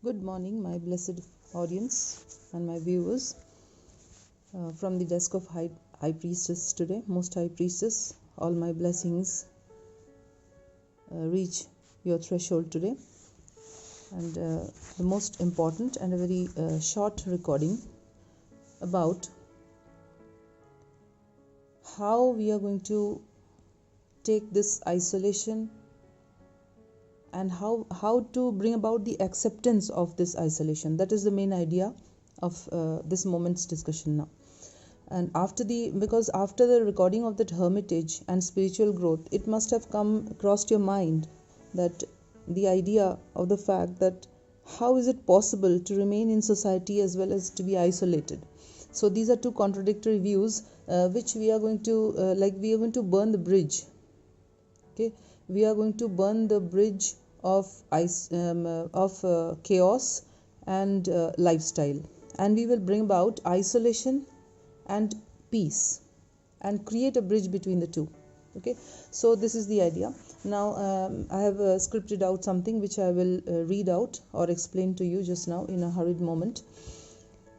Good morning, my blessed audience and my viewers. From the desk of High Priestess today, Most High Priestess, all my blessings reach your threshold today. And the most important and a very short recording about how we are going to take this isolation and how to bring about the acceptance of this isolation. That is the main idea of this moment's discussion now. And because after the recording of that hermitage and spiritual growth, it must have come across your mind that the idea of the fact that how is it possible to remain in society as well as to be isolated. So these are two contradictory views which we are going to burn the bridge. Okay, we are going to burn the bridge of chaos and lifestyle, and we will bring about isolation and peace and create a bridge between the two. Okay, so this is the idea. Now I have scripted out something which I will read out or explain to you just now in a hurried moment.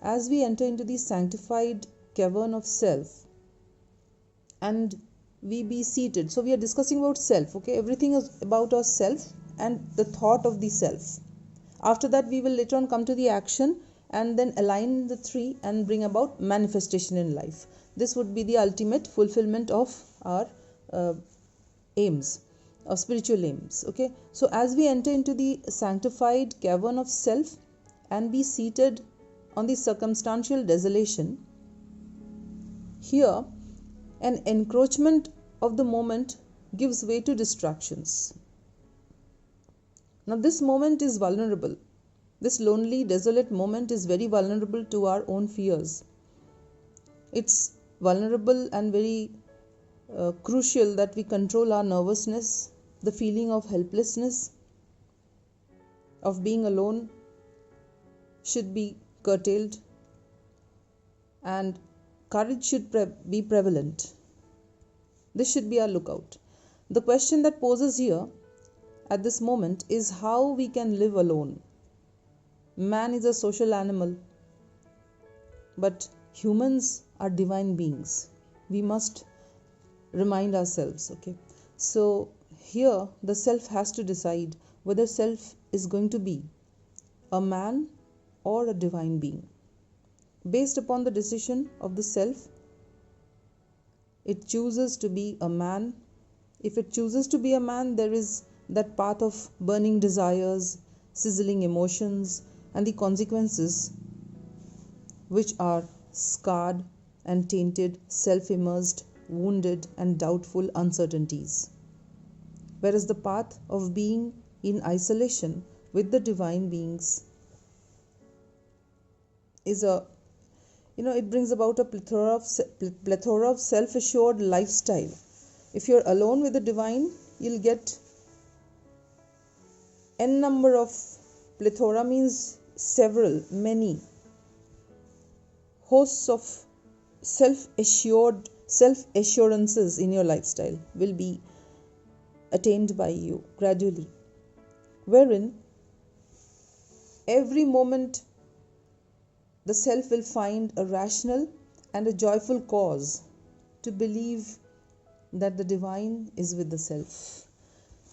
As we enter into the sanctified cavern of self and we be seated, so we are discussing about self. Okay, everything is about our self and the thought of the self. After that, we will later on come to the action and then align the three and bring about manifestation in life. This would be the ultimate fulfillment of our aims, our spiritual aims. Okay, so as we enter into the sanctified cavern of self and be seated on the circumstantial desolation, here an encroachment of the moment gives way to distractions. Now this moment is vulnerable. This lonely, desolate moment is very vulnerable to our own fears. It's vulnerable and very crucial that we control our nervousness, the feeling of helplessness, of being alone should be curtailed, and courage should be prevalent. This should be our lookout. The question that poses here at this moment is how we can live alone. Man is a social animal, but humans are divine beings. We must remind ourselves. Okay, so here the self has to decide whether self is going to be a man or a divine being. Based upon the decision of the self, it chooses to be a man. If it chooses to be a man, there is that path of burning desires, sizzling emotions, and the consequences, which are scarred and tainted, self-immersed, wounded, and doubtful uncertainties. Whereas the path of being in isolation with the divine beings is it brings about a plethora of self-assured lifestyle. If you're alone with the divine, you'll get n number of, plethora means several, many hosts of self-assurances in your lifestyle will be attained by you gradually, wherein every moment the self will find a rational and a joyful cause to believe that the divine is with the self.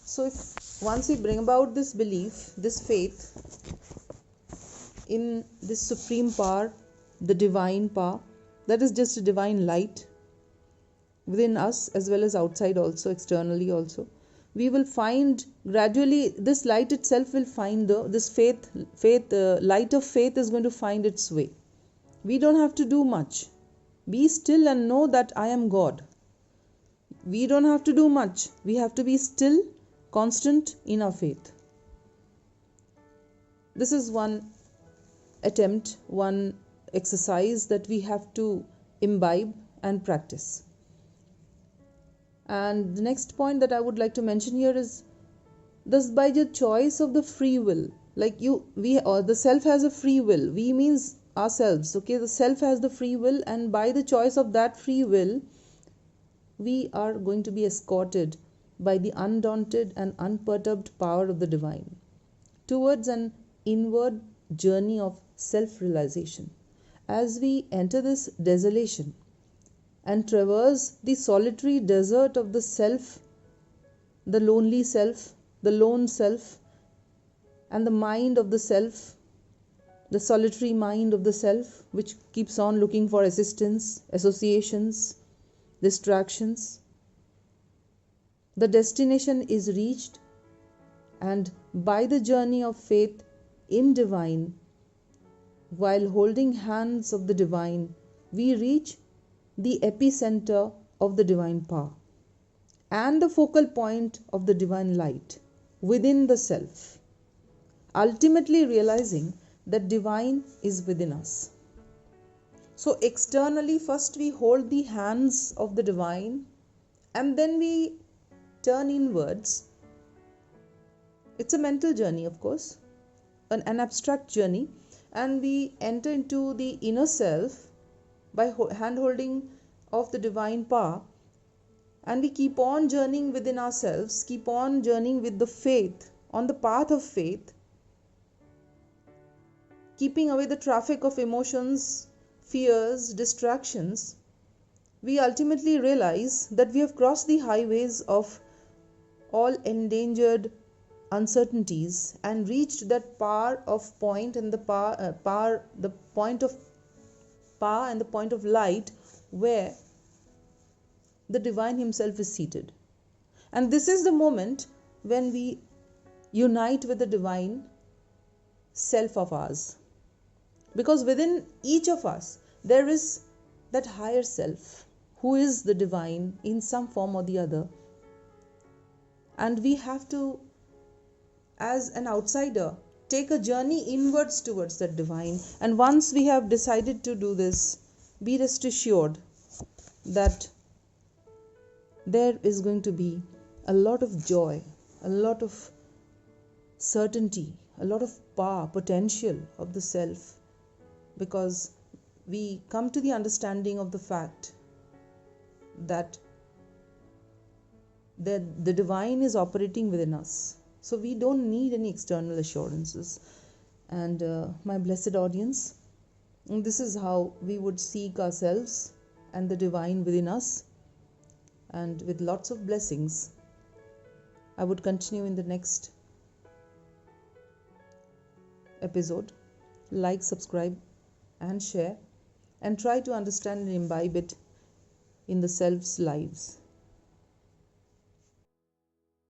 So if once we bring about this belief, this faith in this supreme power, the divine power, that is just a divine light within us as well as outside also, externally also, we will find gradually this light itself will find light of faith is going to find its way. We don't have to do much. Be still and know that I am God. We don't have to do much. We have to be still, constant in our faith. This is one attempt, one exercise that we have to imbibe and practice. And the next point that I would like to mention here is thus by the choice of the free will, the self has a free will. We means ourselves. Okay, the self has the free will, and by the choice of that free will, we are going to be escorted by the undaunted and unperturbed power of the divine towards an inward journey of self-realization. As we enter this desolation and traverse the solitary desert of the self, the lonely self, the lone self, and the mind of the self, the solitary mind of the self, which keeps on looking for assistance, associations, distractions. The destination is reached, and by the journey of faith in divine, while holding hands of the divine, we reach the epicenter of the divine power and the focal point of the divine light within the self, ultimately realizing that divine is within us. So externally, first we hold the hands of the divine, and then we turn inwards. It's a mental journey, of course, an abstract journey, and we enter into the inner self by hand holding of the divine power, and we keep on journeying within ourselves, keep on journeying with the faith, on the path of faith, keeping away the traffic of emotions, fears, distractions. We ultimately realize that we have crossed the highways of all endangered uncertainties and reached that power of point and the point of power and the point of light where the divine himself is seated. And this is the moment when we unite with the divine self of ours, because within each of us there is that higher self who is the divine in some form or the other, and we have to, as an outsider, take a journey inwards towards that divine. And once we have decided to do this, be rest assured that there is going to be a lot of joy, a lot of certainty, a lot of power, potential of the self, because we come to the understanding of the fact that the divine is operating within us. So we don't need any external assurances. And my blessed audience, this is how we would seek ourselves and the divine within us. And with lots of blessings, I would continue in the next episode. Like, subscribe, and share, and try to understand and imbibe it in the self's lives.